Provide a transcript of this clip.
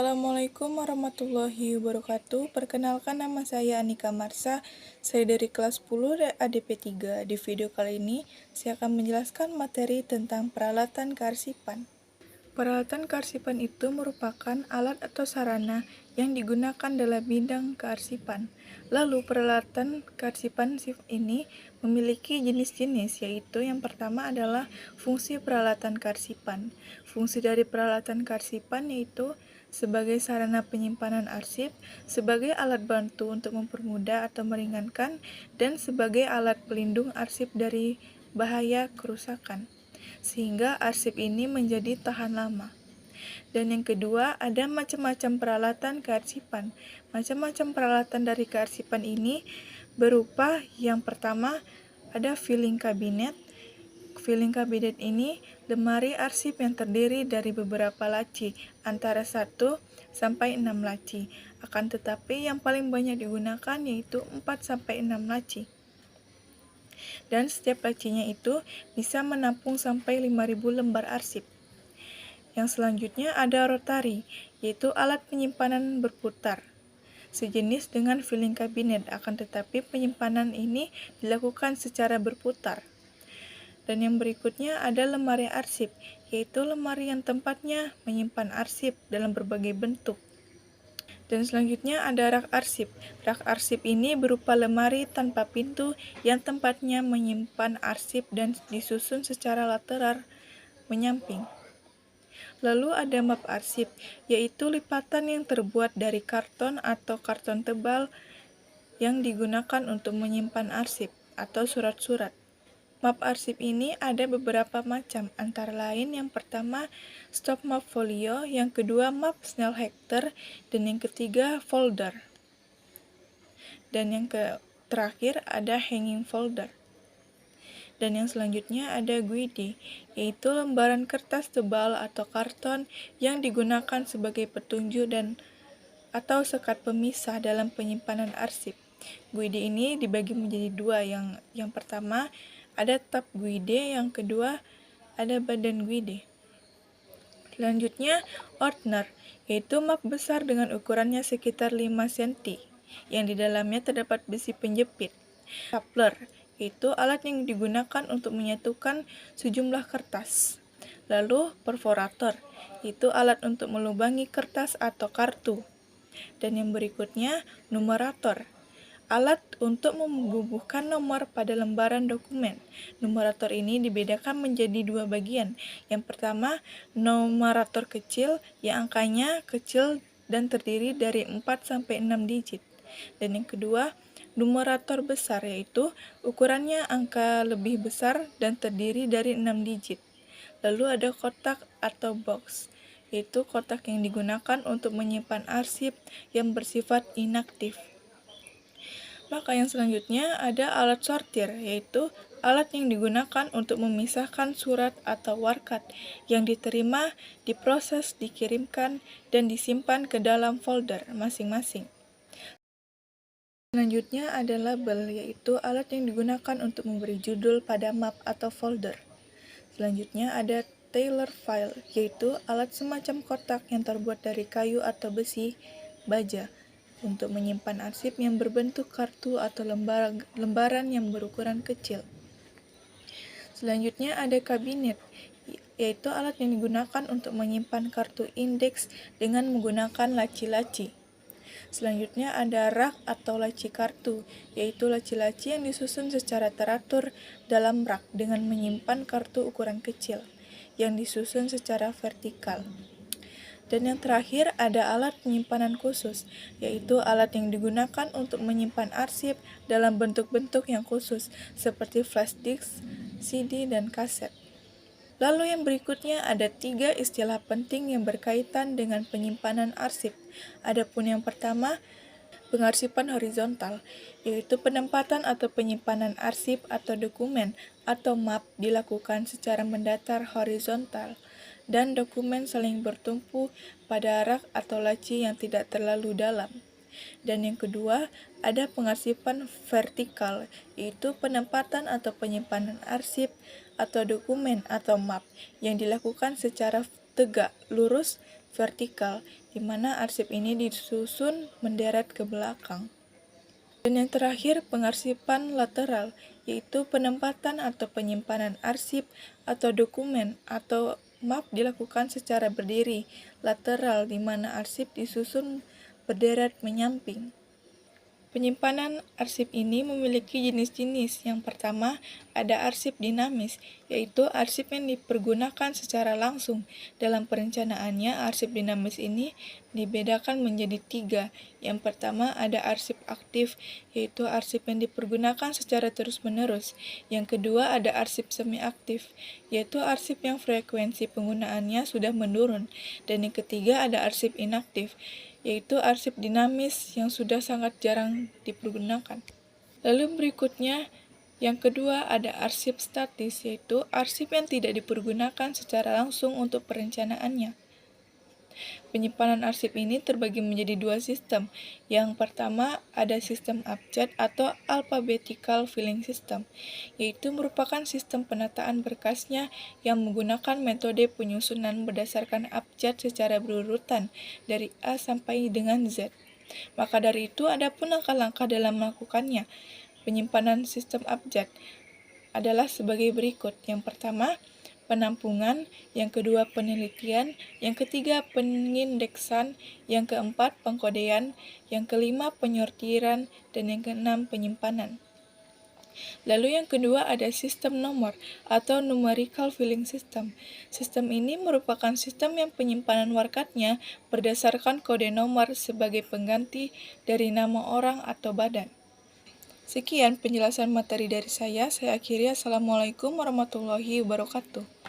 Assalamualaikum warahmatullahi wabarakatuh. Perkenalkan, nama saya Anika Marsa. Saya dari kelas 10 ADP 3. Di video kali ini, saya akan menjelaskan materi tentang peralatan kearsipan. Peralatan kearsipan itu merupakan alat atau sarana yang digunakan dalam bidang kearsipan. Lalu, peralatan kearsipan ini memiliki jenis-jenis, yaitu yang pertama adalah fungsi peralatan kearsipan. Fungsi dari peralatan kearsipan yaitu sebagai sarana penyimpanan arsip, sebagai alat bantu untuk mempermudah atau meringankan, dan sebagai alat pelindung arsip dari bahaya kerusakan, sehingga arsip ini menjadi tahan lama. Dan yang kedua, ada macam-macam peralatan kearsipan. Macam-macam peralatan dari kearsipan ini berupa yang pertama ada filing cabinet. Filing cabinet ini lemari arsip yang terdiri dari beberapa laci, antara 1 sampai 6 laci. Akan tetapi yang paling banyak digunakan yaitu 4 sampai 6 laci. Dan setiap lacinya itu bisa menampung sampai 5.000 lembar arsip. Yang selanjutnya ada rotary, yaitu alat penyimpanan berputar. Sejenis dengan filing cabinet, akan tetapi penyimpanan ini dilakukan secara berputar. Dan yang berikutnya ada lemari arsip, yaitu lemari yang tempatnya menyimpan arsip dalam berbagai bentuk. Dan selanjutnya ada rak arsip. Rak arsip ini berupa lemari tanpa pintu yang tempatnya menyimpan arsip dan disusun secara lateral menyamping. Lalu ada map arsip, yaitu lipatan yang terbuat dari karton atau karton tebal yang digunakan untuk menyimpan arsip atau surat-surat. Map arsip ini ada beberapa macam, antara lain yang pertama stock map folio, yang kedua map Snellhecter, dan yang ketiga folder. Dan yang terakhir ada hanging folder. Dan yang selanjutnya ada guide, yaitu lembaran kertas tebal atau karton yang digunakan sebagai petunjuk atau sekat pemisah dalam penyimpanan arsip. Guide ini dibagi menjadi dua, yang pertama ada tab guide, yang kedua ada badan guide. Selanjutnya ordner, yaitu map besar dengan ukurannya sekitar 5 cm, yang di dalamnya terdapat besi penjepit. Stapler, yaitu alat yang digunakan untuk menyatukan sejumlah kertas. Lalu perforator, yaitu alat untuk melubangi kertas atau kartu. Dan yang berikutnya numerator, alat untuk membubuhkan nomor pada lembaran dokumen. Numerator ini dibedakan menjadi dua bagian. Yang pertama, numerator kecil yang angkanya kecil dan terdiri dari 4 sampai 6 digit. Dan yang kedua, numerator besar, yaitu ukurannya angka lebih besar dan terdiri dari 6 digit. Lalu ada kotak atau box, yaitu kotak yang digunakan untuk menyimpan arsip yang bersifat inaktif. Maka yang selanjutnya ada alat sortir, yaitu alat yang digunakan untuk memisahkan surat atau warkat yang diterima, diproses, dikirimkan, dan disimpan ke dalam folder masing-masing. Selanjutnya ada label, yaitu alat yang digunakan untuk memberi judul pada map atau folder. Selanjutnya ada Tailor file, yaitu alat semacam kotak yang terbuat dari kayu atau besi baja untuk menyimpan arsip yang berbentuk kartu atau lembaran yang berukuran kecil. Selanjutnya ada kabinet, yaitu alat yang digunakan untuk menyimpan kartu indeks dengan menggunakan laci-laci. Selanjutnya ada rak atau laci kartu, yaitu laci-laci yang disusun secara teratur dalam rak dengan menyimpan kartu ukuran kecil yang disusun secara vertikal. Dan yang terakhir ada alat penyimpanan khusus, yaitu alat yang digunakan untuk menyimpan arsip dalam bentuk-bentuk yang khusus seperti flash disk, CD, dan kaset. Lalu yang berikutnya ada 3 istilah penting yang berkaitan dengan penyimpanan arsip. Adapun yang pertama, pengarsipan horizontal, yaitu penempatan atau penyimpanan arsip atau dokumen atau map dilakukan secara mendatar horizontal, dan dokumen saling bertumpu pada rak atau laci yang tidak terlalu dalam. Dan yang kedua, ada pengarsipan vertikal, yaitu penempatan atau penyimpanan arsip atau dokumen atau map yang dilakukan secara tegak, lurus, vertikal, di mana arsip ini disusun menderet ke belakang. Dan yang terakhir, pengarsipan lateral, yaitu penempatan atau penyimpanan arsip atau dokumen atau map dilakukan secara berdiri, lateral, di mana arsip disusun berderet menyamping. Penyimpanan arsip ini memiliki jenis-jenis. Yang pertama, ada arsip dinamis, yaitu arsip yang dipergunakan secara langsung. Dalam perencanaannya, arsip dinamis ini dibedakan menjadi 3. Yang pertama, ada arsip aktif, yaitu arsip yang dipergunakan secara terus-menerus. Yang kedua, ada arsip semi-aktif, yaitu arsip yang frekuensi penggunaannya sudah menurun. Dan yang ketiga, ada arsip inaktif, yaitu arsip dinamis yang sudah sangat jarang dipergunakan. Lalu berikutnya, yang kedua ada arsip statis, yaitu arsip yang tidak dipergunakan secara langsung untuk perencanaannya. Penyimpanan arsip ini terbagi menjadi 2 sistem. Yang pertama ada sistem abjad atau alphabetical filing system, yaitu merupakan sistem penataan berkasnya yang menggunakan metode penyusunan berdasarkan abjad secara berurutan dari A sampai dengan Z. Maka dari itu ada pun langkah-langkah dalam melakukannya. Penyimpanan sistem abjad adalah sebagai berikut. Yang pertama, penampungan, yang kedua penelitian, yang ketiga pengindeksan, yang keempat pengkodean, yang kelima penyortiran, dan yang keenam penyimpanan. Lalu yang kedua ada sistem nomor atau numerical filing system. Sistem ini merupakan sistem yang penyimpanan warkatnya berdasarkan kode nomor sebagai pengganti dari nama orang atau badan. Sekian penjelasan materi dari saya akhiri. Assalamualaikum warahmatullahi wabarakatuh.